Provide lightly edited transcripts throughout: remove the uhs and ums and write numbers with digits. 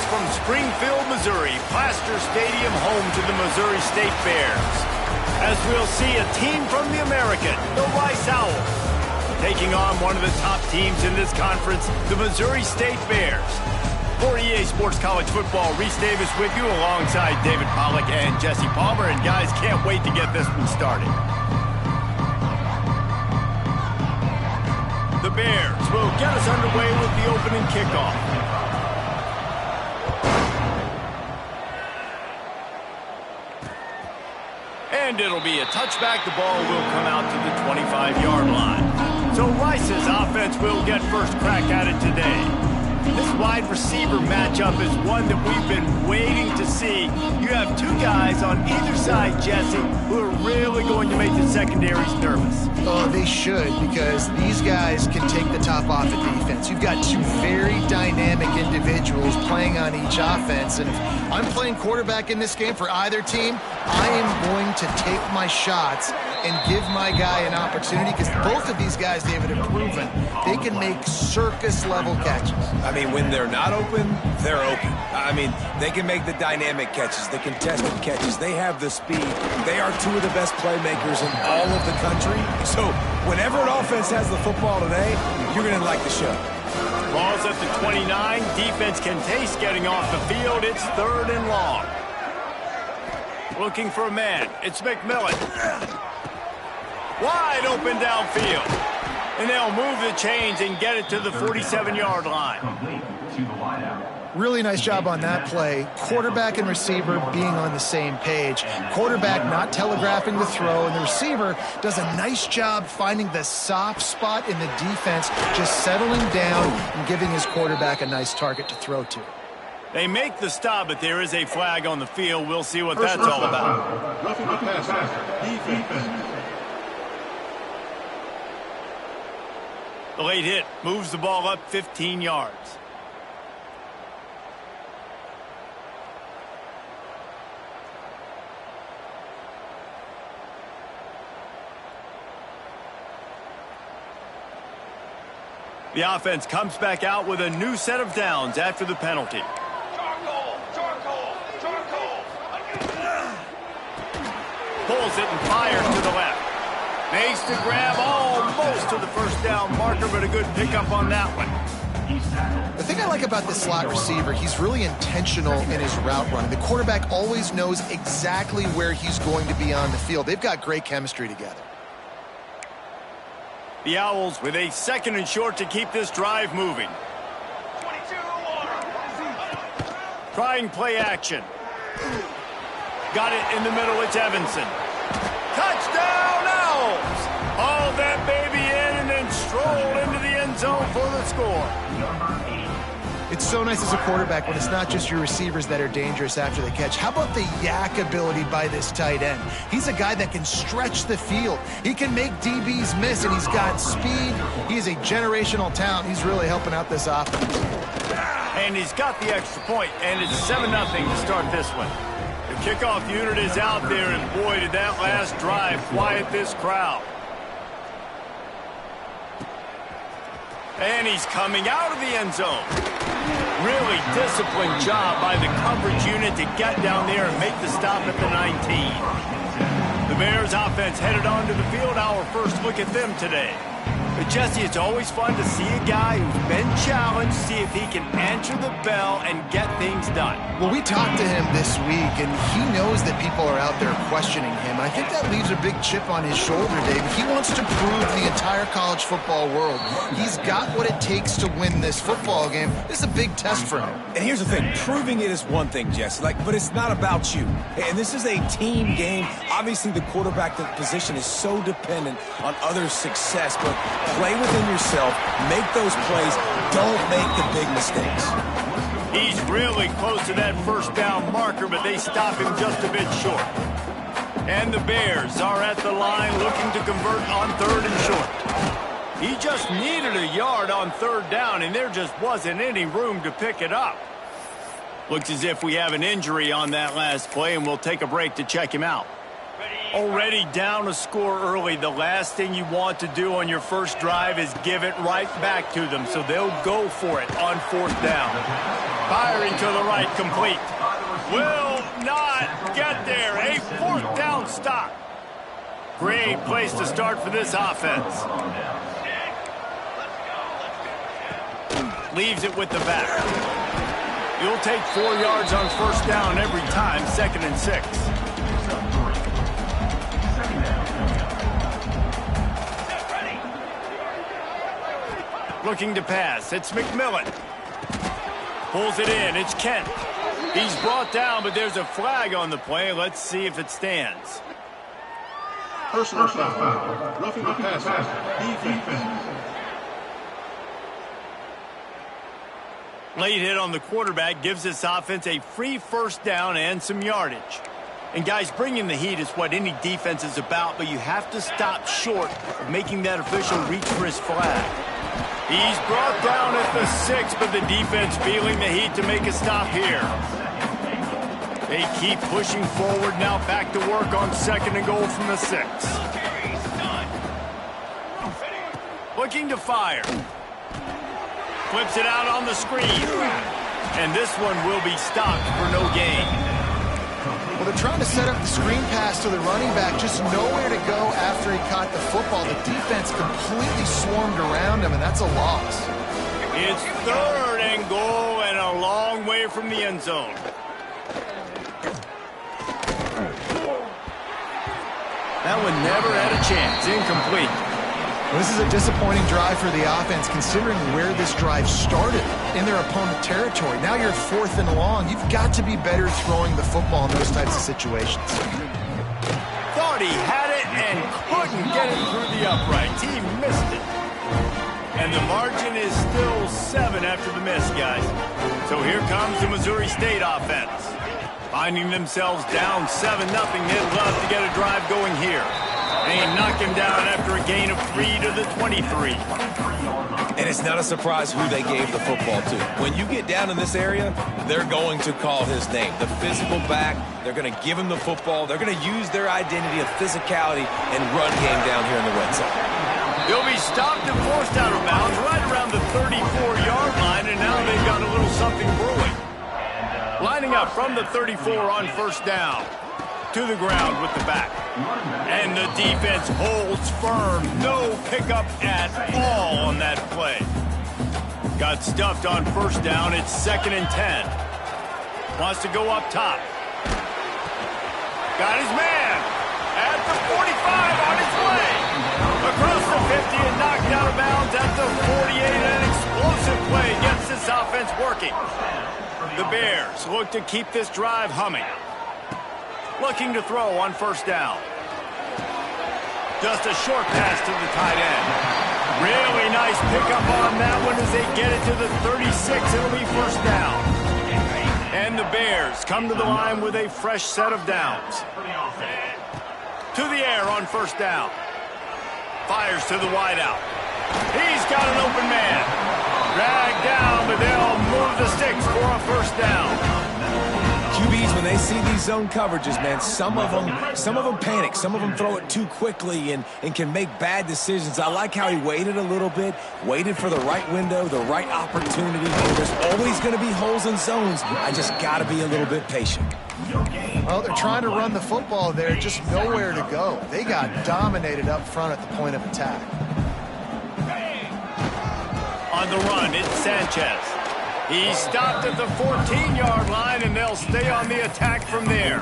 from Springfield, Missouri, Plaster Stadium, home to the Missouri State Bears. As we'll see a team from the American, the Rice Owls, taking on one of the top teams in this conference, the Missouri State Bears. For EA Sports College Football, Reese Davis with you alongside David Pollack and Jesse Palmer. And guys, can't wait to get this one started. The Bears will get us underway with the opening kickoff. And it'll be a touchback. The ball will come out to the 25-yard line. So Rice's offense will get first crack at it today. This wide receiver matchup is one that we've been waiting to see. You have two guys on either side, Jesse, who are really going to make the secondaries nervous. Oh, they should, because these guys can take the top off the defense. You've got two very dynamic individuals playing on each offense, and if I'm playing quarterback in this game for either team, I am going to take my shots and give my guy an opportunity, because both of these guys, David, have proven they can make circus-level catches. I mean, when they're not open, they're open. I mean, they can make the dynamic catches, the contested catches. They have the speed. They are two of the best playmakers in all of the country. So whenever an offense has the football today, you're going to like the show. Ball's at the 29. Defense can taste getting off the field. It's 3rd and long. Looking for a man. It's McMillan. Wide open downfield. And they'll move the chains and get it to the 47-yard line. Really nice job on that play. Quarterback and receiver being on the same page. Quarterback not telegraphing the throw, and the receiver does a nice job finding the soft spot in the defense, just settling down and giving his quarterback a nice target to throw to. They make the stop, but there is a flag on the field. We'll see what that's all about. The late hit moves the ball up 15 yards. The offense comes back out with a new set of downs after the penalty. Pulls it and fires to the left. Makes the grab almost to the first down marker, but a good pickup on that one. The thing I like about this slot receiver, he's really intentional in his route running. The quarterback always knows exactly where he's going to be on the field. They've got great chemistry together. The Owls with a 2nd and short to keep this drive moving. Trying play action. Got it in the middle. It's Evanson. Touchdown, Owls! Haul that baby in and then stroll into the end zone for the score. It's so nice as a quarterback when it's not just your receivers that are dangerous after the catch. How about the yak ability by this tight end? He's a guy that can stretch the field. He can make DBs miss, and he's got speed. He's a generational talent. He's really helping out this offense. And he's got the extra point, and it's 7-0 to start this one. The kickoff unit is out there, and boy, did that last drive quiet this crowd. And he's coming out of the end zone. Really disciplined job by the coverage unit to get down there and make the stop at the 19. The Bears offense headed onto the field. Our first look at them today. But Jesse, it's always fun to see a guy who's been challenged, see if he can answer the bell and get things done. Well, we talked to him this week, and he knows that people are out there questioning him. I think that leaves a big chip on his shoulder, David. He wants to prove to the entire college football world he's got what it takes to win this football game. This is a big test for him. And here's the thing. Proving it is one thing, Jesse, but it's not about you. And this is a team game. Obviously, the quarterback position is so dependent on others' success, but play within yourself, make those plays, don't make the big mistakes. He's really close to that first down marker, but they stop him just a bit short. And the Bears are at the line looking to convert on 3rd and short. He just needed a yard on 3rd down, and there just wasn't any room to pick it up. Looks as if we have an injury on that last play, and we'll take a break to check him out. Already down a score early, the last thing you want to do on your first drive is give it right back to them, so they'll go for it on 4th down. Firing to the right, complete. Will not get there. A 4th down stop. Great place to start for this offense. Leaves it with the back. You'll take 4 yards on 1st down every time, 2nd and 6. Looking to pass. It's McMillan. Pulls it in. It's Kent. He's brought down, but there's a flag on the play. Let's see if it stands. Personal foul. Roughing the passer. Defense. Late hit on the quarterback gives this offense a free 1st down and some yardage. And guys, bringing the heat is what any defense is about, but you have to stop short of making that official reach for his flag. He's brought down at the 6, but the defense feeling the heat to make a stop here. They keep pushing forward, now back to work on 2nd and goal from the 6. Looking to fire. Flips it out on the screen. And this one will be stopped for no gain. Well, they're trying to set up the screen pass to the running back, just nowhere to go after he caught the football. The defense completely swarmed around him, and that's a loss. It's 3rd and goal and a long way from the end zone. That one never had a chance. Incomplete. Well, this is a disappointing drive for the offense, considering where this drive started in their opponent territory. Now you're 4th and long. You've got to be better throwing the football in those types of situations. Thought he had it and couldn't get it through the uprights. He missed it. And the margin is still 7 after the miss, guys. So here comes the Missouri State offense. Finding themselves down 7-0, they'd love to get a drive going here. They knock him down after a gain of 3 to the 23. And it's not a surprise who they gave the football to. When you get down in this area, they're going to call his name. The physical back, they're going to give him the football. They're going to use their identity of physicality and run game down here in the red zone. They'll be stopped and forced out of bounds right around the 34-yard line, and now they've got a little something brewing. Lining up from the 34 on 1st down. To the ground with the back. And the defense holds firm. No pickup at all on that play. Got stuffed on 1st down. It's 2nd and 10. Wants to go up top. Got his man at the 45 on his way. Across the 50 and knocked out of bounds at the 48. An explosive play gets this offense working. The Bears look to keep this drive humming. Looking to throw on 1st down. Just a short pass to the tight end. Really nice pickup on that one as they get it to the 36. It'll be 1st down. And the Bears come to the line with a fresh set of downs. To the air on 1st down. Fires to the wideout. He's got an open man. Dragged down, but they'll move the sticks for a 1st down. QBs, when they see these zone coverages, man, some of them panic. Some of them throw it too quickly and can make bad decisions. I like how he waited a little bit, waited for the right window, the right opportunity. There's always going to be holes in zones. I just got to be a little bit patient. Well, they're trying to run the football there, just nowhere to go. They got dominated up front at the point of attack. On the run, it's Sanchez. He's stopped at the 14-yard line, and they'll stay on the attack from there.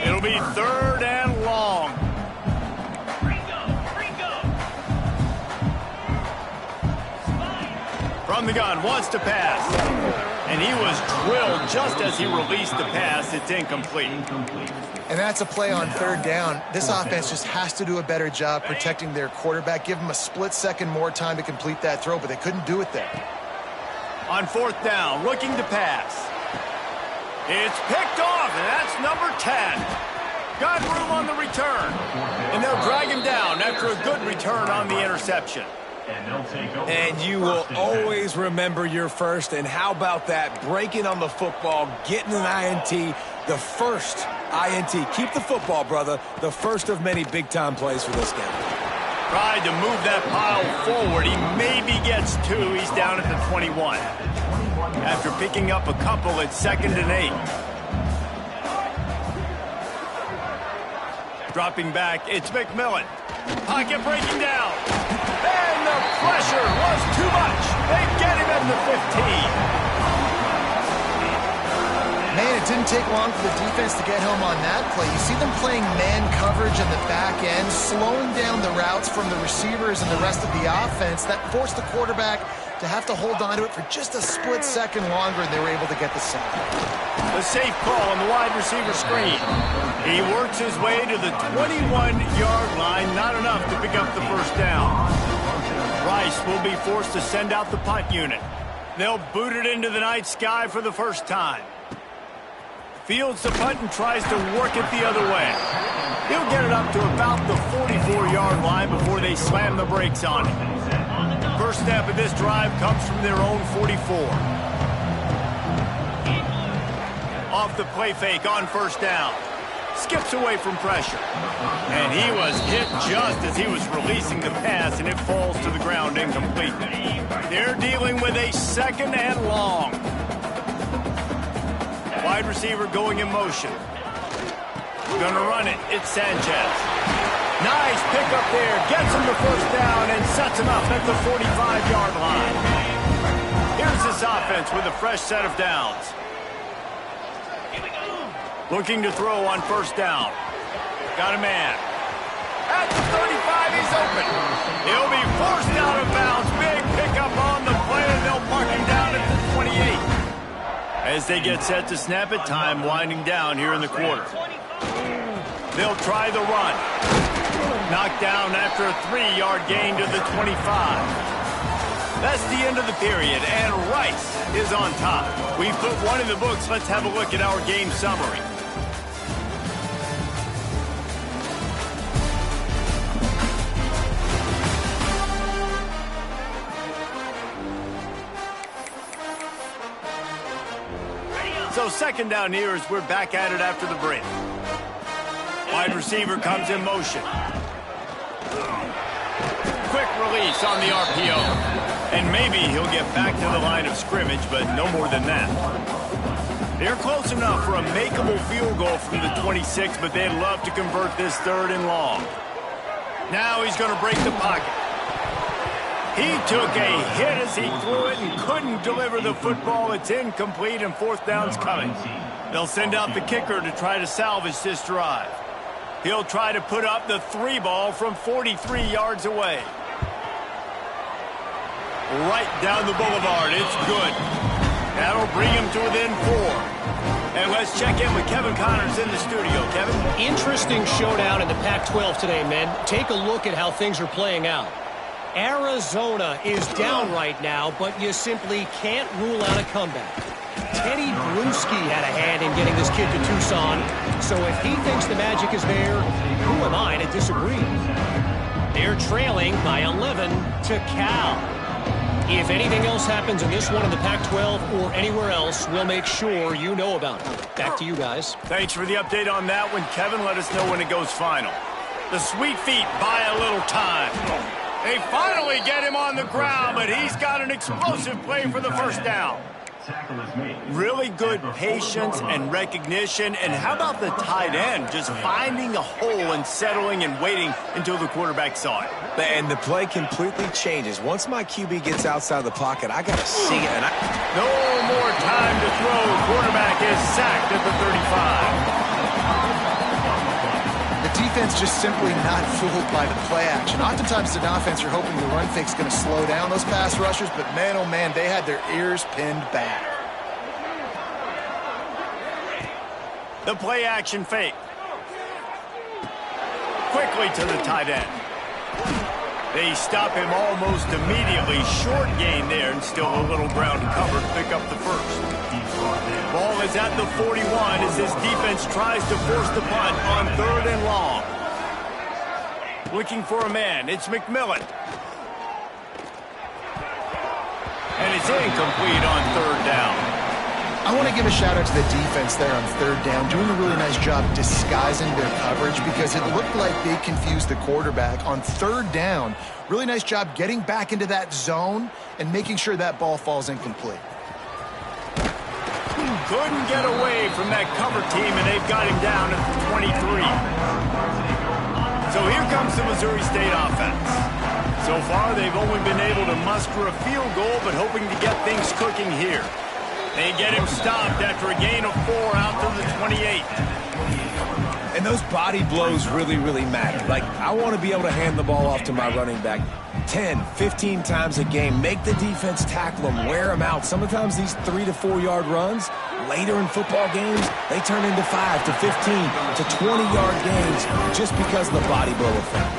It'll be 3rd and long. From the gun, wants to pass. And he was drilled just as he released the pass. It's incomplete. And that's a play on 3rd down. This offense just has to do a better job protecting their quarterback. Give them a split second more time to complete that throw, but they couldn't do it there. On 4th down, looking to pass. It's picked off, and that's number 10. Got room on the return. And they'll drag him down after a good return on the interception. And you will always remember your first. And how about that? Breaking on the football, getting an INT, the first INT. Keep the football, brother. The first of many big-time plays for this game. Tried to move that pile forward. He maybe gets 2. He's down at the 21. After picking up a couple at 2nd and 8. Dropping back, it's McMillan. Pocket breaking down. And the pressure was too much. They get him at the 15. Man, it didn't take long for the defense to get home on that play. You see them playing man coverage in the back end, slowing down the routes from the receivers and the rest of the offense. That forced the quarterback to have to hold on to it for just a split second longer, and they were able to get the sack. The safe call on the wide receiver screen. He works his way to the 21-yard line. Not enough to pick up the first down. Rice will be forced to send out the punt unit. They'll boot it into the night sky for the first time. Fields the punt and tries to work it the other way. He'll get it up to about the 44-yard line before they slam the brakes on him. First step of this drive comes from their own 44. Off the play fake on first down. Skips away from pressure. And he was hit just as he was releasing the pass, and it falls to the ground incomplete. They're dealing with a 2nd and long. Wide receiver going in motion. Gonna run it. It's Sanchez. Nice pick up there. Gets him the first down and sets him up at the 45-yard line. Here's this offense with a fresh set of downs. Looking to throw on first down. Got a man. At the 35, he's open. He'll be forced out of bounds. Big pickup on the play, and they'll mark him down at the 28. As they get set to snap it, time winding down here in the quarter. They'll try the run. Knocked down after a 3-yard gain to the 25. That's the end of the period, and Rice is on top. We've put one in the books. Let's have a look at our game summary. So 2nd down here as we're back at it after the break. Wide receiver comes in motion. Quick release on the RPO. And maybe he'll get back to the line of scrimmage, but no more than that. They're close enough for a makeable field goal from the 26, but they'd love to convert this 3rd and long. Now he's going to break the pocket. He took a hit as he threw it and couldn't deliver the football. It's incomplete, and 4th down's coming. They'll send out the kicker to try to salvage this drive. He'll try to put up the 3 ball from 43 yards away. Right down the boulevard. It's good. That'll bring him to within 4. And let's check in with Kevin Connors in the studio. Kevin? Interesting showdown in the Pac-12 today, men. Take a look at how things are playing out. Arizona is down right now, but you simply can't rule out a comeback. Teddy Bruschi had a hand in getting this kid to Tucson, so if he thinks the magic is there, who am I to disagree? They're trailing by 11 to Cal. If anything else happens in this one in the Pac-12 or anywhere else, we'll make sure you know about it. Back to you guys. Thanks for the update on that one, Kevin. Let us know when it goes final. The Sweet Feet buy a little time. They finally get him on the ground, but he's got an explosive play for the first down. Really good patience and recognition. And how about the tight end just finding a hole and settling and waiting until the quarterback saw it? And the play completely changes. Once my QB gets outside the pocket, I got to see it. And no more time to throw. Quarterback is sacked at the 35. The defense just simply not fooled by the play action. Oftentimes, as an offense, you're hoping the run fake's going to slow down those pass rushers, but man, oh man, they had their ears pinned back. The play action fake. Quickly to the tight end. They stop him almost immediately. Short gain there, and still a little ground to cover to pick up the first. Ball is at the 41 as this defense tries to force the punt on 3rd and long. Looking for a man. It's McMillan. And it's incomplete on 3rd down. I want to give a shout out to the defense there on third down, doing a really nice job disguising their coverage because it looked like they confused the quarterback on third down. Really nice job getting back into that zone and making sure that ball falls incomplete. Couldn't get away from that cover team, and they've got him down at the 23. So here comes the Missouri State offense. So far, they've only been able to muster a field goal, but hoping to get things cooking here. They get him stopped after a gain of 4 out to the 28. And those body blows really, really matter. Like, I want to be able to hand the ball off to my running back 10, 15 times a game. Make the defense tackle them, wear them out. Sometimes these 3 to 4 yard runs, later in football games, they turn into 5 to 15 to 20-yard gains just because of the body blow effect.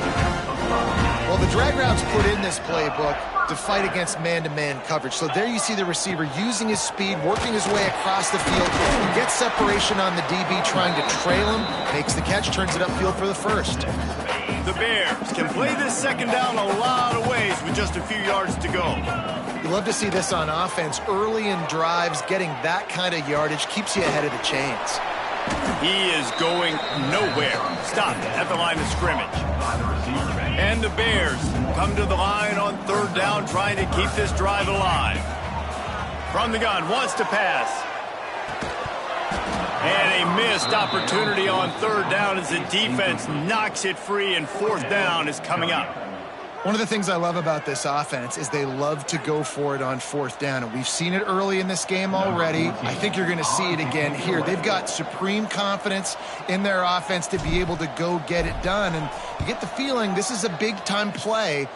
Well, the drag routes put in this playbook to fight against man-to-man coverage. So there you see the receiver using his speed, working his way across the field, gets separation on the DB, trying to trail him, makes the catch, turns it upfield for the first. The Bears can play this second down a lot of ways with just a few yards to go. You love to see this on offense. Early in drives, getting that kind of yardage keeps you ahead of the chains. He is going nowhere. Stopped at the line of scrimmage. And the Bears come to the line on third down, trying to keep this drive alive. From the gun, wants to pass. And a missed opportunity on third down as the defense knocks it free, and fourth down is coming up. One of the things I love about this offense is they love to go for it on fourth down, and we've seen it early in this game already. I think you're going to see it again here. They've got supreme confidence in their offense to be able to go get it done, and you get the feeling this is a big-time play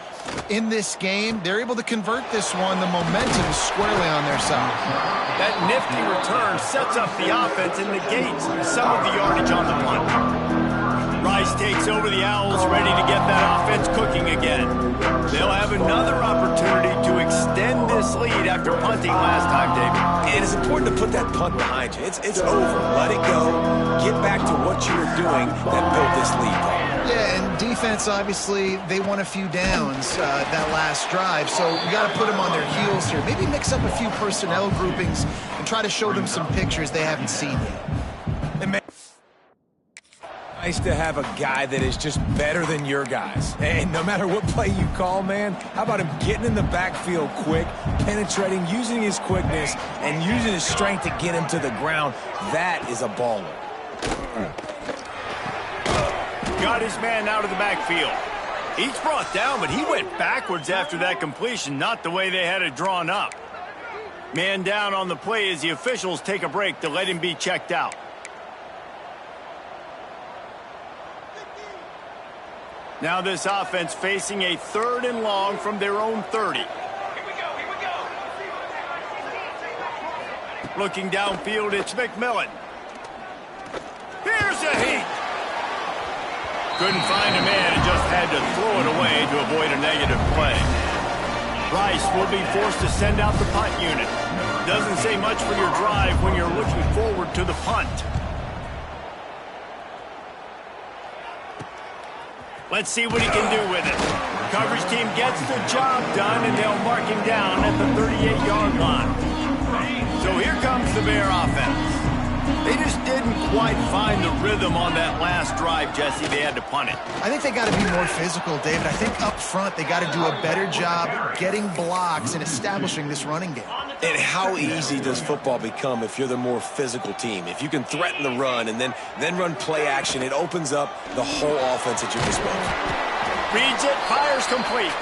in this game. They're able to convert this one. The momentum is squarely on their side. That nifty return sets up the offense and negates some of the yardage on the punt. Rice takes over the Owls, ready to get that offense cooking again. They'll have another opportunity to extend this lead after punting last time, David. And it's important to put that punt behind you. It's over. Let it go. Get back to what you were doing that built this lead. Yeah, and defense, obviously, they won a few downs that last drive, so you got to put them on their heels here. Maybe mix up a few personnel groupings and try to show them some pictures they haven't seen yet. Nice to have a guy that is just better than your guys. And no matter what play you call, man, how about him getting in the backfield quick, penetrating, using his quickness, and using his strength to get him to the ground? That is a baller. Got his man out of the backfield. He's brought down, but he went backwards after that completion, not the way they had it drawn up. Man down on the play as the officials take a break to let him be checked out. Now this offense facing a 3rd and long from their own 30. Here we go. Looking downfield, it's McMillan. Here's a heat. Couldn't find a man and just had to throw it away to avoid a negative play. Rice will be forced to send out the punt unit. Doesn't say much for your drive when you're looking forward to the punt. Let's see what he can do with it. Coverage team gets the job done, and they'll mark him down at the 38-yard line. So here comes the Bear offense. They just didn't quite find the rhythm on that last drive, Jesse. They had to punt it. I think they got to be more physical, David. I think up front they got to do a better job getting blocks and establishing this running game. And how easy does football become if you're the more physical team? If you can threaten the run and then run play action, it opens up the whole offense at your disposal. Reads it, fires complete.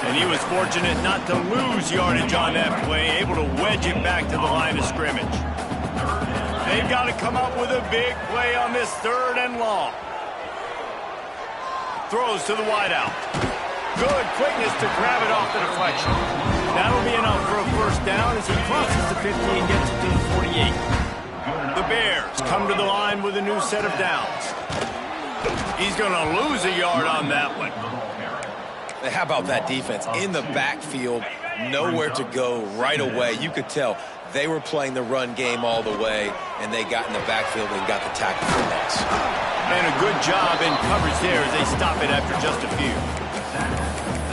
And he was fortunate not to lose yardage on that play, able to wedge it back to the line of scrimmage. They've got to come up with a big play on this 3rd and long. Throws to the wideout. Good quickness to grab it off the deflection. That'll be enough for a first down as he crosses the 50 and gets it to the 48. The Bears come to the line with a new set of downs. He's going to lose a yard on that one. How about that defense? In the backfield, nowhere to go right away. You could tell they were playing the run game all the way, and they got in the backfield and got the tackle for loss. And a good job in coverage there as they stop it after just a few.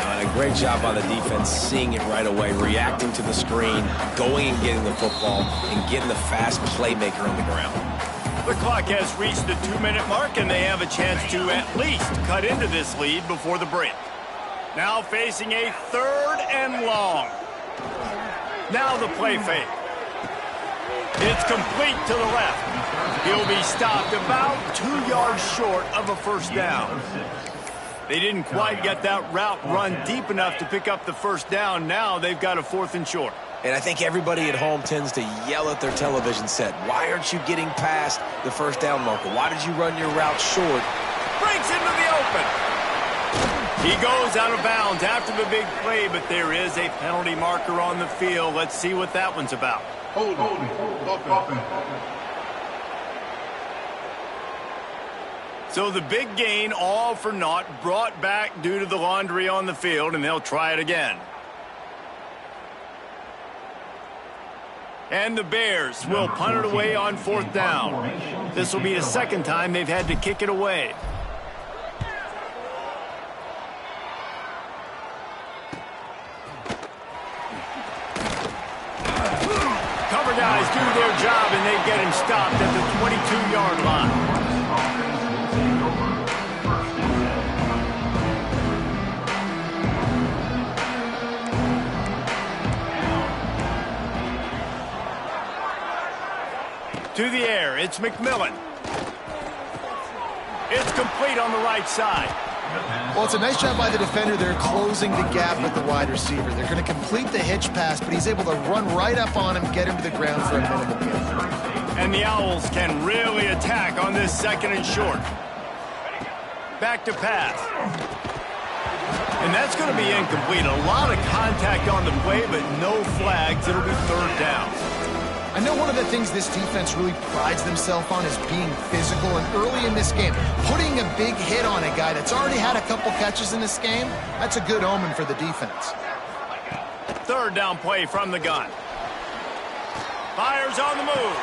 And a great job by the defense seeing it right away, reacting to the screen, going and getting the football, and getting the fast playmaker on the ground. The clock has reached the 2-minute mark, and they have a chance to at least cut into this lead before the break. Now facing a 3rd and long. Now the play fake. It's complete to the left. He'll be stopped about 2 yards short of a first down. They didn't quite get that route run deep enough to pick up the first down. Now they've got a 4th and short. And I think everybody at home tends to yell at their television set. Why aren't you getting past the first down marker? Why did you run your route short? Breaks into the open. He goes out of bounds after the big play, but there is a penalty marker on the field. Let's see what that one's about. Hold on. So the big gain, all for naught, brought back due to the laundry on the field, and they'll try it again. And the Bears will punt it away on 4th down. This will be the 2nd time they've had to kick it away. Cover guys do their job, and they get him stopped at the 22-yard line. To the air, it's McMillan. It's complete on the right side. Well, it's a nice job by the defender. They're closing the gap with the wide receiver. They're going to complete the hitch pass, but he's able to run right up on him, get him to the ground for a minimal gain. And the Owls can really attack on this 2nd and short. Back to pass. And that's going to be incomplete. A lot of contact on the play, but no flags. It'll be 3rd down. I know one of the things this defense really prides themselves on is being physical, and early in this game, putting a big hit on a guy that's already had a couple catches in this game, that's a good omen for the defense. 3rd down play from the gun. Fires on the move.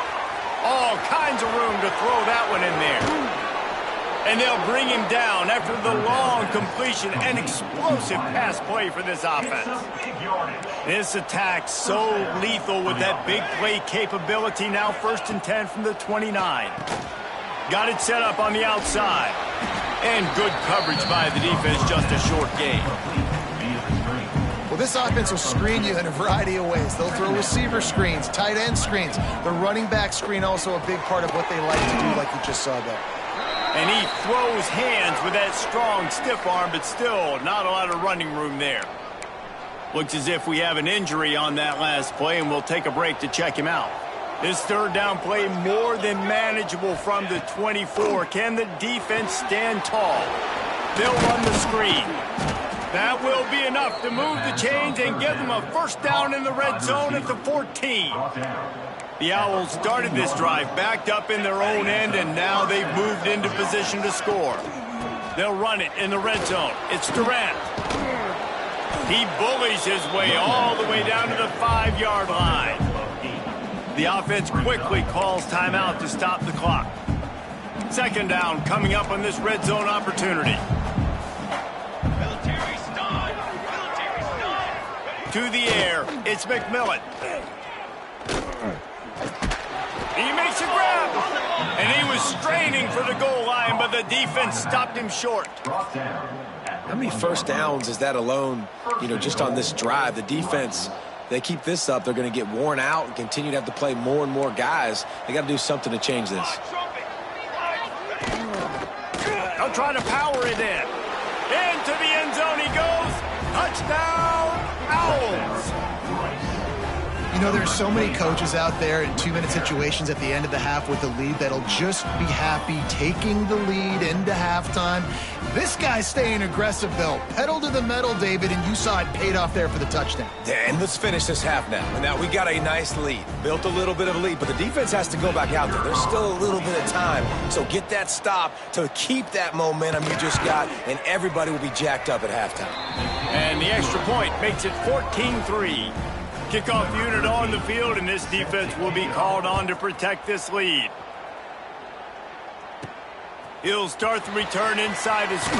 All kinds of room to throw that one in there. And they'll bring him down after the long completion. An explosive pass play for this offense. This attack so lethal with that big play capability. Now 1st and 10 from the 29. Got it set up on the outside. And good coverage by the defense, just a short gain. Well, this offense will screen you in a variety of ways. They'll throw receiver screens, tight end screens. The running back screen also a big part of what they like to do, like you just saw there. And he throws hands with that strong, stiff arm, but still not a lot of running room there. Looks as if we have an injury on that last play, and we'll take a break to check him out. This 3rd down play more than manageable from the 24. Can the defense stand tall? They'll run the screen. That will be enough to move the chains and give them a 1st down in the red zone at the 14. The Owls started this drive backed up in their own end, and now they've moved into position to score. They'll run it in the red zone. It's Durant. He bullies his way all the way down to the 5-yard line. The offense quickly calls timeout to stop the clock. 2nd down coming up on this red zone opportunity. To the air, it's McMillan. He makes a grab, and he was straining for the goal line, but the defense stopped him short. How many first downs is that alone, just on this drive? The defense, they keep this up, they're going to get worn out and continue to have to play more and more guys. They got to do something to change this. They'll try to power it in. Into the end zone he goes. Touchdown, Owls. There's so many coaches out there in 2-minute situations at the end of the half with the lead that'll just be happy taking the lead into halftime. This guy's staying aggressive, though. Pedal to the metal, David, and you saw it paid off there for the touchdown. And let's finish this half now. And now we got a nice lead. Built a little bit of a lead, but the defense has to go back out there. There's still a little bit of time. So get that stop to keep that momentum you just got, and everybody will be jacked up at halftime. And the extra point makes it 14-3. Kickoff unit on the field, and this defense will be called on to protect this lead. He'll start the return inside his 5.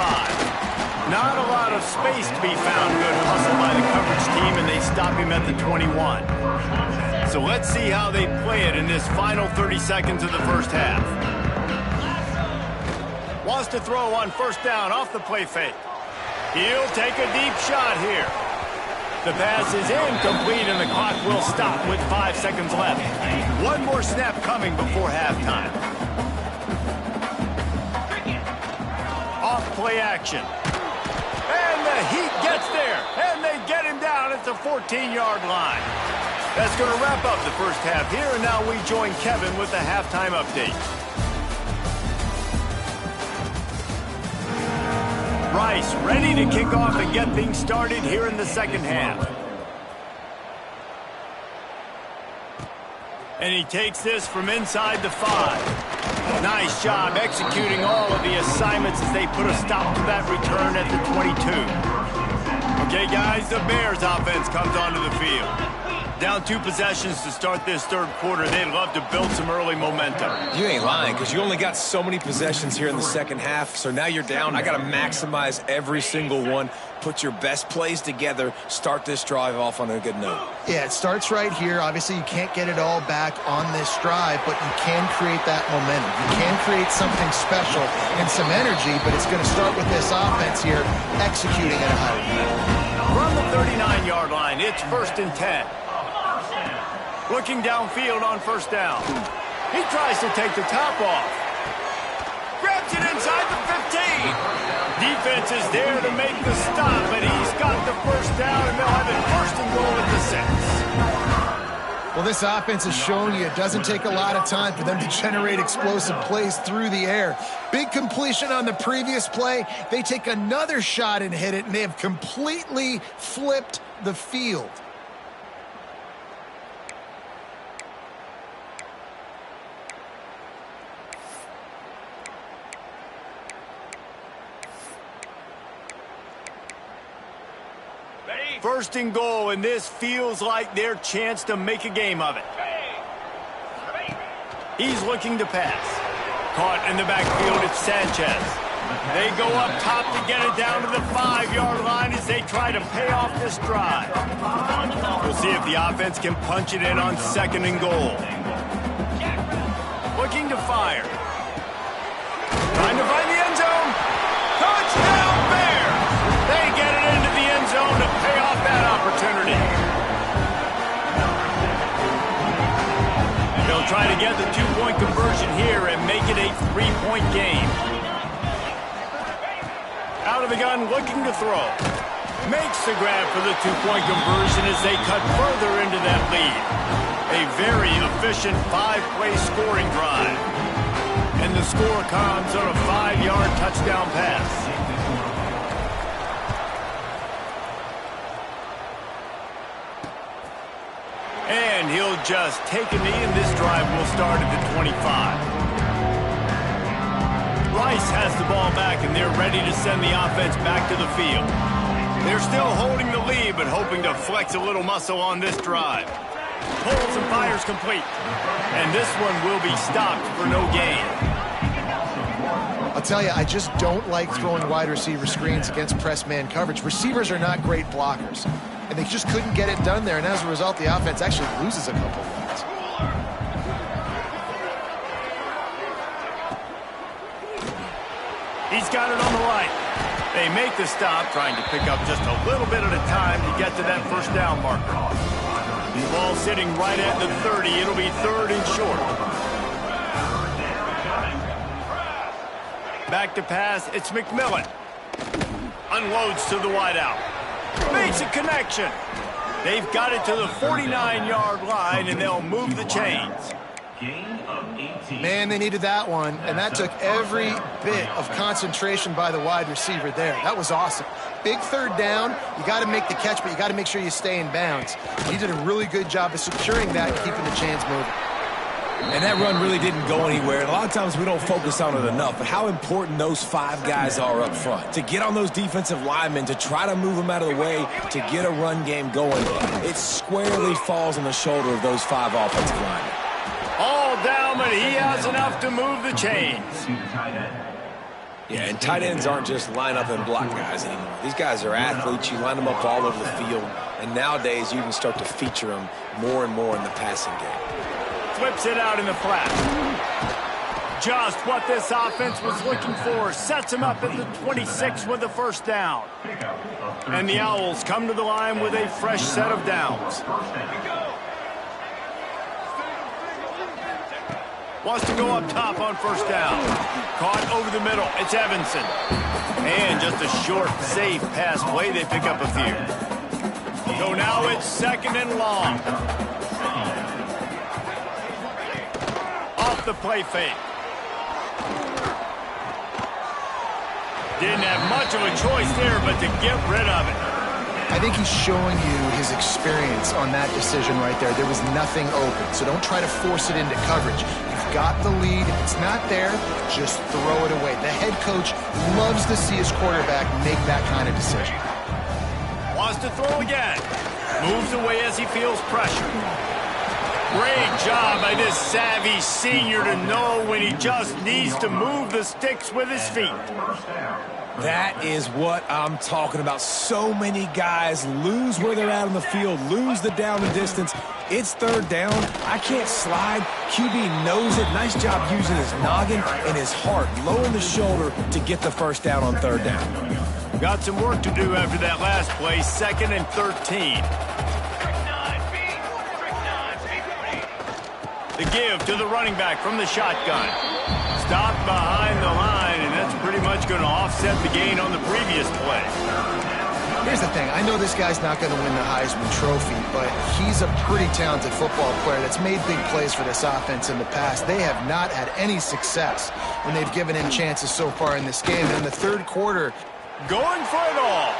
Not a lot of space to be found. Good hustle by the coverage team, and they stop him at the 21. So let's see how they play it in this final 30 seconds of the first half. Wants to throw on first down off the play fake. He'll take a deep shot here. The pass is incomplete, and the clock will stop with 5 seconds left. One more snap coming before halftime. Off play action. And the Heat gets there, and they get him down at the 14-yard line. That's going to wrap up the first half here, and now we join Kevin with the halftime update. Rice ready to kick off and get things started here in the second half. And he takes this from inside the 5. Nice job executing all of the assignments as they put a stop to that return at the 22. Okay, guys, the Bears offense comes onto the field. Down 2 possessions to start this third quarter. They'd love to build some early momentum. You ain't lying, because you only got so many possessions here in the second half, so now you're down. I got to maximize every single one, put your best plays together, start this drive off on a good note. Yeah, it starts right here. Obviously, you can't get it all back on this drive, but you can create that momentum. You can create something special and some energy, but it's going to start with this offense here executing at a high rate. From the 39-yard line, it's 1st and 10. Looking downfield on first down. He tries to take the top off. Grabs it inside the 15. Defense is there to make the stop, but he's got the first down, and they'll have it 1st and goal at the 6. Well, this offense has shown you it doesn't take a lot of time for them to generate explosive plays through the air. Big completion on the previous play. They take another shot and hit it, and they have completely flipped the field. First and goal, and this feels like their chance to make a game of it. He's looking to pass. Caught in the backfield, it's Sanchez. They go up top to get it down to the 5-yard line as they try to pay off this drive. We'll see if the offense can punch it in on 2nd and goal. Looking to fire. Trying to find the end zone. Touchdown Bears! They get it into the end zone to pay off that opportunity. They'll try to get the 2-point conversion here and make it a 3-point game. Out of the gun, looking to throw. Makes the grab for the 2-point conversion as they cut further into that lead. A very efficient 5-play scoring drive. And the score comes on a 5-yard touchdown pass. And he'll just take a knee, and this drive will start at the 25. Rice has the ball back, and they're ready to send the offense back to the field. They're still holding the lead, but hoping to flex a little muscle on this drive. Pulls and fires complete. And this one will be stopped for no gain. I'll tell you, I just don't like throwing wide receiver screens against press man coverage. Receivers are not great blockers, and they just couldn't get it done there, and as a result, the offense actually loses a couple of yards. He's got it on the right. They make the stop, trying to pick up just a little bit at a time to get to that first down marker. The ball sitting right at the 30. It'll be 3rd and short. Back to pass, it's McMillan. Unloads to the wideout. Makes a connection. They've got it to the 49-yard line, and they'll move the chains. Man, they needed that one, and that took every bit of concentration by the wide receiver there. That was awesome. Big 3rd down. You got to make the catch, but you got to make sure you stay in bounds. He did a really good job of securing that and keeping the chains moving. And that run really didn't go anywhere. And a lot of times we don't focus on it enough, but how important those 5 guys are up front. To get on those defensive linemen, to try to move them out of the way, to get a run game going, it squarely falls on the shoulder of those 5 offensive linemen. All down, but he has enough to move the chains. Yeah, and tight ends aren't just line up and block guys anymore. These guys are athletes. You line them up all over the field, and nowadays you can start to feature them more and more in the passing game. Flips it out in the flat. Just what this offense was looking for. Sets him up at the 26 with the first down. And the Owls come to the line with a fresh set of downs. Wants to go up top on first down. Caught over the middle. It's Evanson. And just a short, safe pass play. They pick up a few. So now it's second and long. Off the play fake. Didn't have much of a choice there, but to get rid of it. I think he's showing you his experience on that decision right there. There was nothing open, so don't try to force it into coverage. You've got the lead. If it's not there, just throw it away. The head coach loves to see his quarterback make that kind of decision. Wants to throw again. Moves away as he feels pressure. Great job by this savvy senior to know when he just needs to move the sticks with his feet. That is what I'm talking about. So many guys lose where they're at on the field, lose the down and distance. It's third down. I can't slide. QB knows it. Nice job using his noggin and his heart, lowering the shoulder to get the first down on third down. Got some work to do after that last play, 2nd and 13. The give to the running back from the shotgun. Stopped behind the line, and that's pretty much going to offset the gain on the previous play. Here's the thing. I know this guy's not going to win the Heisman Trophy, but he's a pretty talented football player that's made big plays for this offense in the past. They have not had any success when they've given him chances so far in this game. And in the third quarter, going for it all.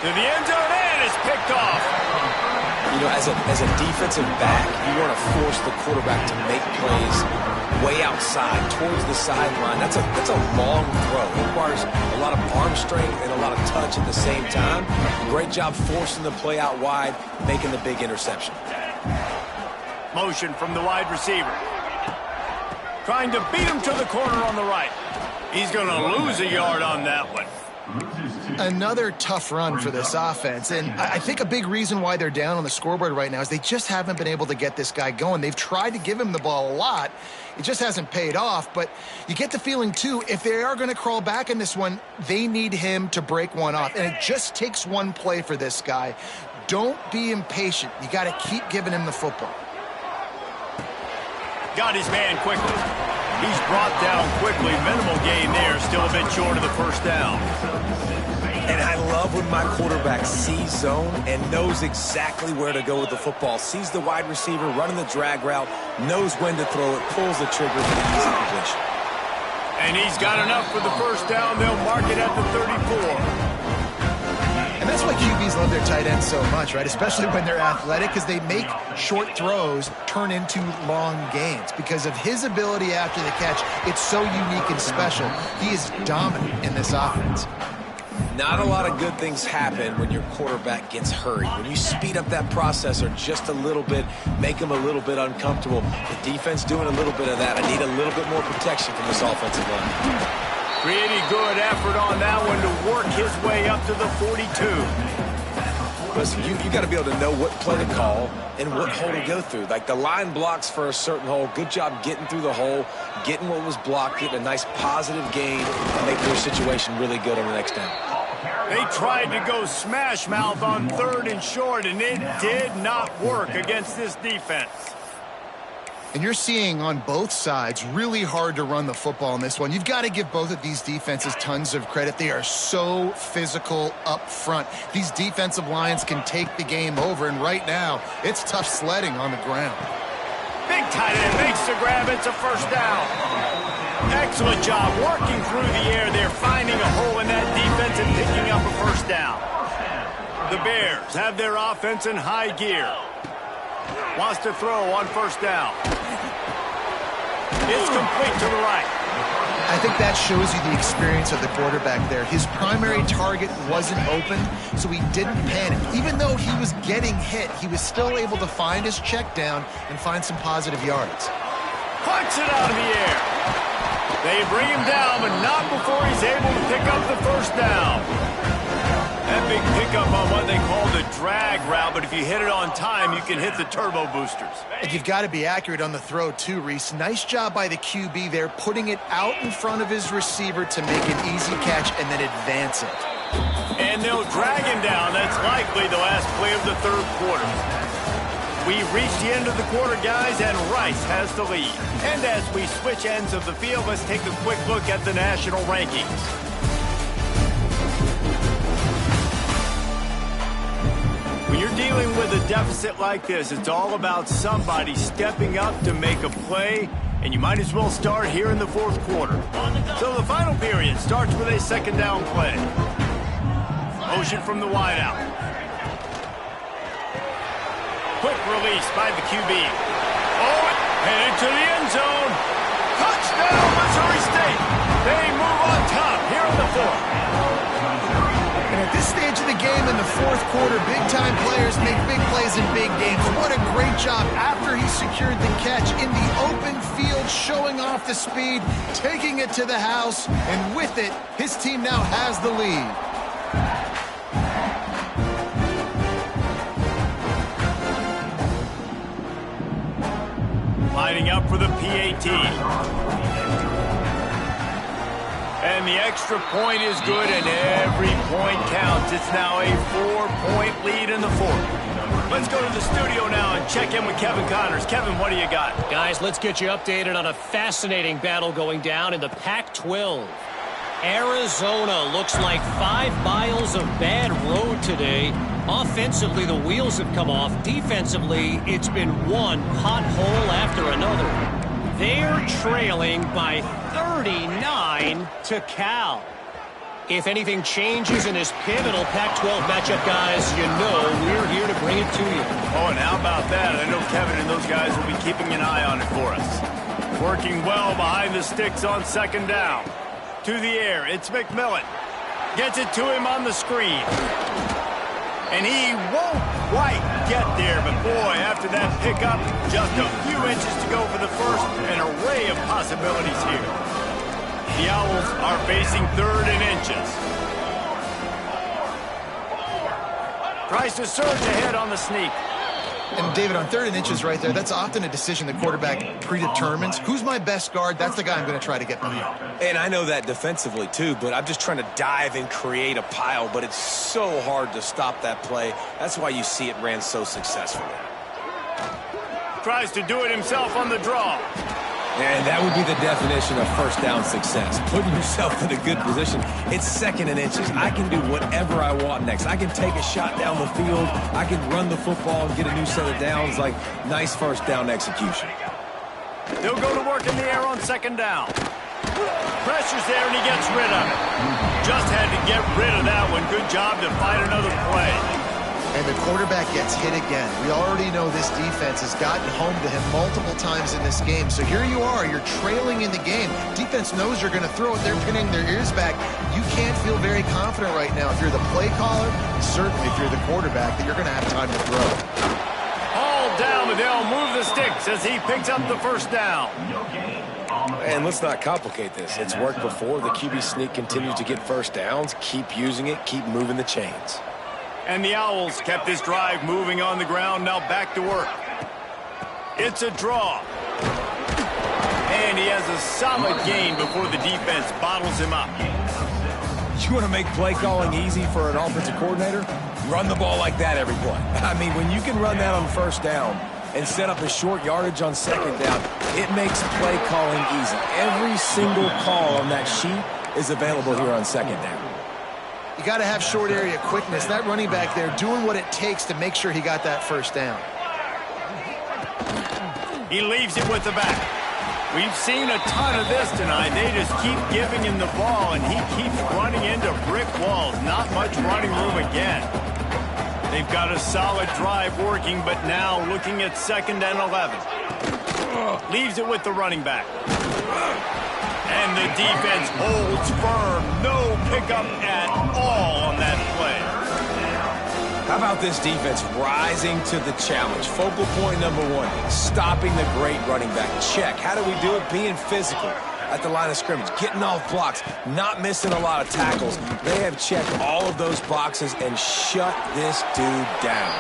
To the end zone, and it's picked off. You know, as a defensive back, you want to force the quarterback to make plays way outside, towards the sideline. That's a long throw. It requires a lot of arm strength and a lot of touch at the same time. Great job forcing the play out wide, making the big interception. Motion from the wide receiver. Trying to beat him to the corner on the right. He's going to lose a yard on that one. Another tough run for this offense, and I think a big reason why they're down on the scoreboard right now is they just haven't been able to get this guy going. They've tried to give him the ball a lot. It just hasn't paid off, but you get the feeling, too, if they are going to crawl back in this one, they need him to break one off, and it just takes one play for this guy. Don't be impatient. You got to keep giving him the football. Got his man quickly. He's brought down quickly. Minimal gain there. Still a bit short of the first down. And I love when my quarterback sees zone and knows exactly where to go with the football. Sees the wide receiver running the drag route, knows when to throw it, pulls the trigger for the easy completion. And he's got enough for the first down. They'll mark it at the 34. And that's why QBs love their tight ends so much, right? Especially when they're athletic, because they make short throws turn into long gains. Because of his ability after the catch, it's so unique and special. He is dominant in this offense. Not a lot of good things happen when your quarterback gets hurried. When you speed up that processor just a little bit, make him a little bit uncomfortable. The defense doing a little bit of that. I need a little bit more protection from this offensive line. Pretty good effort on that one to work his way up to the 42. Listen, you got to be able to know what play to call and what hole to go through. Like the line blocks for a certain hole. Good job getting through the hole, getting what was blocked, getting a nice positive gain, and make their situation really good on the next down. They tried to go smash mouth on 3rd and short, and it did not work against this defense. And you're seeing on both sides really hard to run the football in this one. You've got to give both of these defenses tons of credit. They are so physical up front. These defensive lines can take the game over, and right now, it's tough sledding on the ground. Big tight end makes the grab. It's a first down. Excellent job working through the air there, finding a hole in that defense and picking up a first down. The Bears have their offense in high gear. Wants to throw on first down. It's complete to the right. I think that shows you the experience of the quarterback there. His primary target wasn't open, so he didn't panic. Even though he was getting hit, he was still able to find his check down and find some positive yards. Punch it out of the air. They bring him down, but not before he's able to pick up the first down. That big pickup on what they call the drag route, but if you hit it on time, you can hit the turbo boosters. And you've got to be accurate on the throw, too, Reese. Nice job by the QB there, putting it out in front of his receiver to make an easy catch and then advance it. And they'll drag him down. That's likely the last play of the third quarter. We've reached the end of the quarter, guys, and Rice has the lead. And as we switch ends of the field, let's take a quick look at the national rankings. When you're dealing with a deficit like this, it's all about somebody stepping up to make a play, and you might as well start here in the fourth quarter. So the final period starts with a second down play. Motion from the wideout. Quick release by the QB. Oh, headed to the end zone. Touchdown, Missouri State. They move on top here in the fourth. And at this stage of the game in the fourth quarter, big-time players make big plays in big games. What a great job after he secured the catch in the open field, showing off the speed, taking it to the house, and with it, his team now has the lead. Lining up for the PAT. And the extra point is good, and every point counts. It's now a 4-point lead in the fourth. Let's go to the studio now and check in with Kevin Connors. Kevin, what do you got? Guys, let's get you updated on a fascinating battle going down in the Pac-12. Arizona looks like 5 miles of bad road today. Offensively, the wheels have come off. Defensively, it's been one pothole after another. They're trailing by 39 to Cal. If anything changes in this pivotal Pac-12 matchup, guys, you know we're here to bring it to you. Oh, and how about that? I know Kevin and those guys will be keeping an eye on it for us. Working well behind the sticks on second down. To the air, it's McMillan. Gets it to him on the screen. And he won't quite get there, but boy, after that pickup, just a few inches to go for the first, an array of possibilities here. The Owls are facing third and inches. Tries to surge ahead on the sneak. And, David, on third and inches right there, that's often a decision the quarterback predetermines. Who's my best guard? That's the guy I'm going to try to get behind. And I know that defensively, too, but I'm just trying to dive and create a pile, but it's so hard to stop that play. That's why you see it ran so successfully. Tries to do it himself on the draw. And that would be the definition of first down success. Putting yourself in a good position. It's second and inches. I can do whatever I want next. I can take a shot down the field. I can run the football and get a new set of downs. Like, nice first down execution. They'll go to work in the air on second down. Pressure's there and he gets rid of it. Just had to get rid of that one. Good job to find another play. And the quarterback gets hit again. We already know this defense has gotten home to him multiple times in this game. So here you are, you're trailing in the game. Defense knows you're going to throw it. They're pinning their ears back. You can't feel very confident right now if you're the play caller, certainly if you're the quarterback, that you're going to have time to throw. All down, but they'll move the sticks as he picks up the first down. And let's not complicate this. It's worked before. The QB sneak continues to get first downs. Keep using it. Keep moving the chains. And the Owls kept this drive moving on the ground. Now back to work. It's a draw. And he has a solid gain before the defense bottles him up. You want to make play calling easy for an offensive coordinator? Run the ball like that every play. I mean, when you can run that on first down and set up a short yardage on second down, it makes play calling easy. Every single call on that sheet is available here on second down. You got to have short area quickness. That running back there doing what it takes to make sure he got that first down. He leaves it with the back. We've seen a ton of this tonight. They just keep giving him the ball, and he keeps running into brick walls. Not much running room again. They've got a solid drive working, but now looking at second and 11. Leaves it with the running back. And the defense holds firm. No pickup at all on that play. How about this defense rising to the challenge? Focal point number one, stopping the great running back. Check. How do we do it? Being physical. at the line of scrimmage, getting off blocks, not missing a lot of tackles. They have checked all of those boxes and shut this dude down.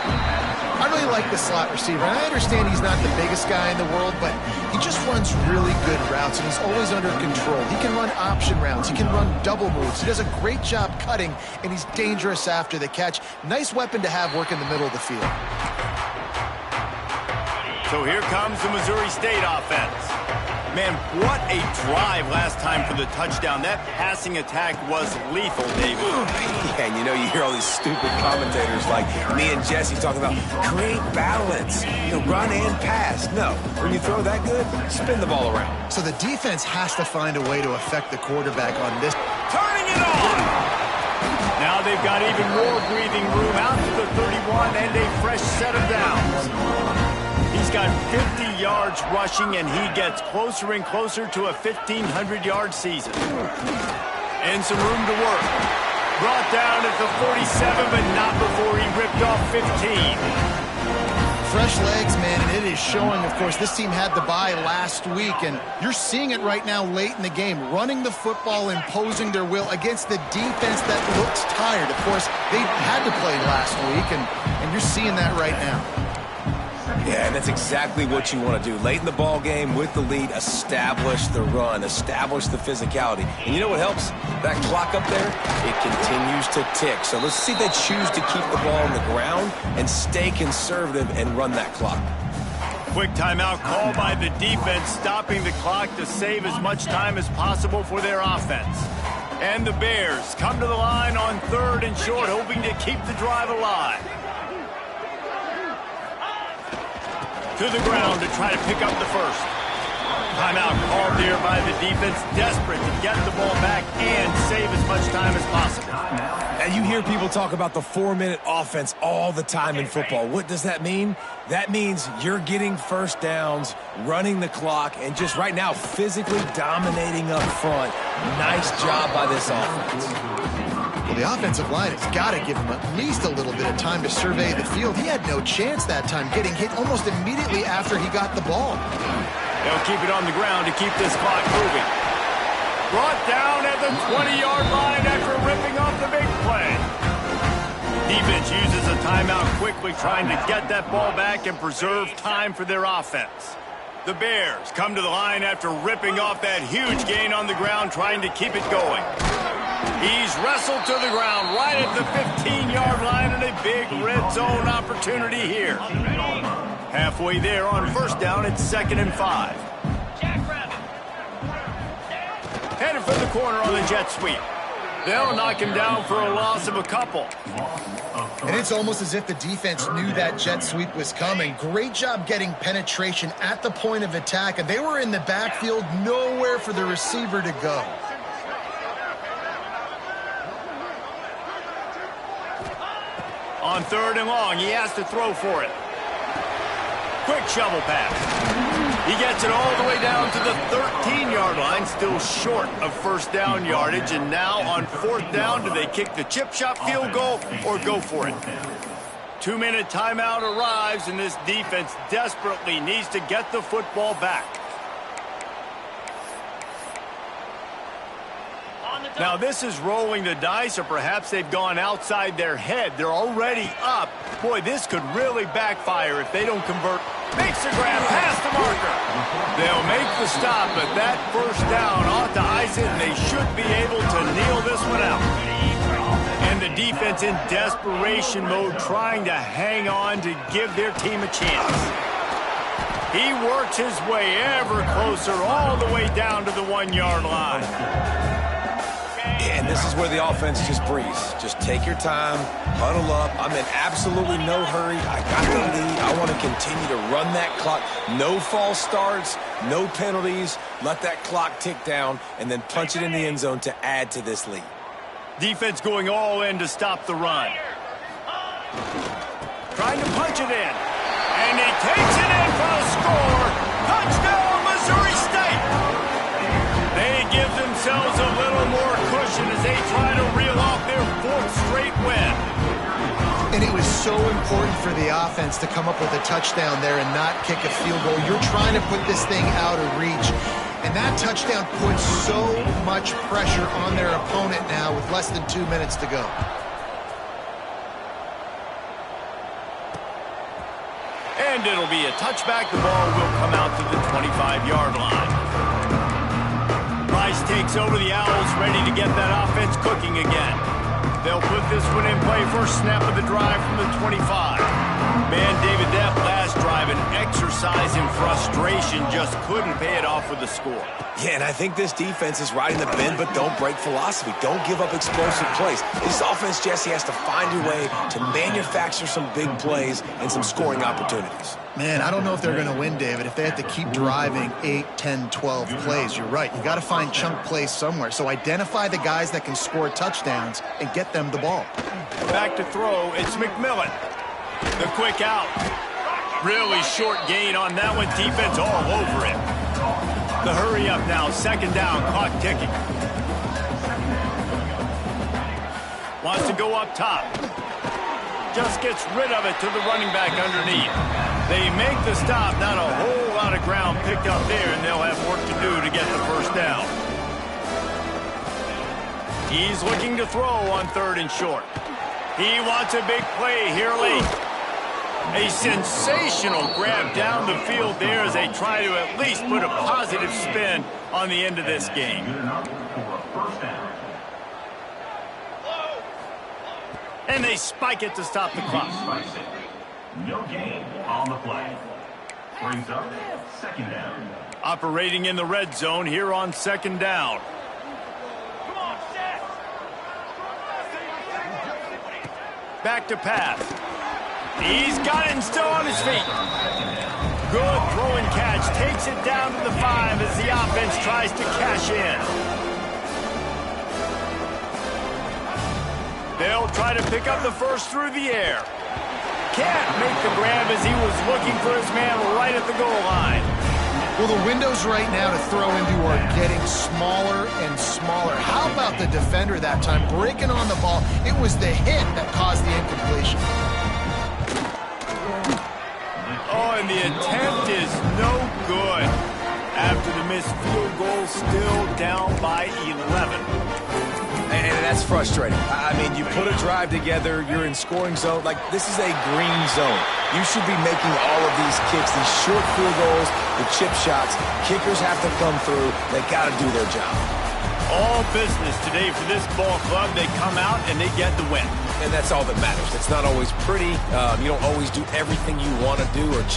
I really like the slot receiver. And I understand he's not the biggest guy in the world, but he just runs really good routes, and he's always under control. He can run option routes. He can run double moves. He does a great job cutting, and he's dangerous after the catch. Nice weapon to have work in the middle of the field. So here comes the Missouri State offense. Man, what a drive last time for the touchdown. That passing attack was lethal, David. Yeah, and you hear all these stupid commentators like me and Jesse talking about create balance, run and pass. No, when you throw that good, spin the ball around. So the defense has to find a way to affect the quarterback on this. Turning it on! Now they've got even more breathing room out to the 31 and a fresh set of downs. He's got 50 yards rushing, and he gets closer and closer to a 1,500-yard season. And some room to work. Brought down at the 47, but not before he ripped off 15. Fresh legs, man, and it is showing. Of course, this team had the bye last week, and you're seeing it right now late in the game. Running the football, imposing their will against the defense that looks tired. Of course, they had to play last week, and you're seeing that right now. Yeah, and that's exactly what you want to do. Late in the ball game with the lead, establish the run, establish the physicality. And you know what helps? That clock up there, it continues to tick. So let's see if they choose to keep the ball on the ground and stay conservative and run that clock. Quick timeout call by the defense, stopping the clock to save as much time as possible for their offense. And the Bears come to the line on 3rd and short, hoping to keep the drive alive. To the ground to try to pick up the first. Timeout called here by the defense, desperate to get the ball back and save as much time as possible. And you hear people talk about the 4-minute offense all the time in football. What does that mean? That means you're getting first downs, running the clock, and just right now physically dominating up front. Nice job by this offense. Well, the offensive line has got to give him at least a little bit of time to survey the field. He had no chance that time, getting hit almost immediately after he got the ball. They'll keep it on the ground to keep this clock moving. Brought down at the 20-yard line after ripping off the big play. Defense uses a timeout quickly, trying to get that ball back and preserve time for their offense. The Bears come to the line after ripping off that huge gain on the ground, trying to keep it going. He's wrestled to the ground right at the 15-yard line, and a big red zone opportunity here. Halfway there on first down, it's 2nd and 5. Headed for the corner on the jet sweep. They'll knock him down for a loss of a couple. And it's almost as if the defense knew that jet sweep was coming. Great job getting penetration at the point of attack, and they were in the backfield, nowhere for the receiver to go. On 3rd and long, he has to throw for it. Quick shovel pass. He gets it all the way down to the 13-yard line, still short of first down yardage. And now on 4th down, do they kick the chip shot field goal or go for it? 2-minute timeout arrives, and this defense desperately needs to get the football back. Now, this is rolling the dice, or perhaps they've gone outside their head. They're already up. Boy, this could really backfire if they don't convert. Makes the grab past the marker. They'll make the stop, but that first down ought to ice it, and they should be able to kneel this one out. And the defense in desperation mode, trying to hang on to give their team a chance. He works his way ever closer all the way down to the 1-yard line. And this is where the offense just breathes. Just take your time, huddle up. I'm in absolutely no hurry. I got the lead. I want to continue to run that clock. No false starts, no penalties. Let that clock tick down, and then punch it in the end zone to add to this lead. Defense going all in to stop the run. Trying to punch it in. And he takes it in for a score. Touchdown, Missouri State. They give themselves a little more cushion as they try to reel off their 4th straight win. And it was so important for the offense to come up with a touchdown there and not kick a field goal. You're trying to put this thing out of reach. And that touchdown puts so much pressure on their opponent now with less than 2 minutes to go. And it'll be a touchback. The ball will come out to the 25-yard line. Rice takes over the Owls, ready to get that offense cooking again. They'll put this one in play. First snap of the drive from the 25. Man, David, that last drive, an exercise in frustration, just couldn't pay it off with the score. Yeah, and I think this defense is riding the bend, but don't break philosophy. Don't give up explosive plays. This offense, Jesse, has to find a way to manufacture some big plays and some scoring opportunities. Man, I don't know if they're going to win, David, if they have to keep driving 8, 10, 12 plays. You're right. You got to find chunk plays somewhere. So identify the guys that can score touchdowns and get them the ball. Back to throw. It's McMillan. The quick out. Really short gain on that one. Defense all over it. The hurry up now. Second down. Clock ticking. Wants to go up top. Just gets rid of it to the running back underneath. They make the stop. Not a whole lot of ground picked up there, and they'll have work to do to get the first down. He's looking to throw on 3rd and short. He wants a big play here late. A sensational grab down the field there as they try to at least put a positive spin on the end of this game. And they spike it to stop the clock. No gain on the play. Brings up second down. Operating in the red zone here on second down. Back to pass. He's got it and still on his feet. Good throw and catch. Takes it down to the 5 as the offense tries to cash in. They'll try to pick up the first through the air. Can't make the grab as he was looking for his man right at the goal line. Well, the windows right now to throw into are getting smaller and smaller. How about the defender that time breaking on the ball? It was the hit that caused the incompletion. Oh, and the attempt is no good. After the missed field goal, still down by 11. And that's frustrating. I mean, you put a drive together, you're in scoring zone. Like, this is a green zone. You should be making all of these kicks, these short field goals, the chip shots. Kickers have to come through. They got to do their job. All business today for this ball club. They come out and they get the win. And that's all that matters. It's not always pretty. You don't always do everything you want to do or check.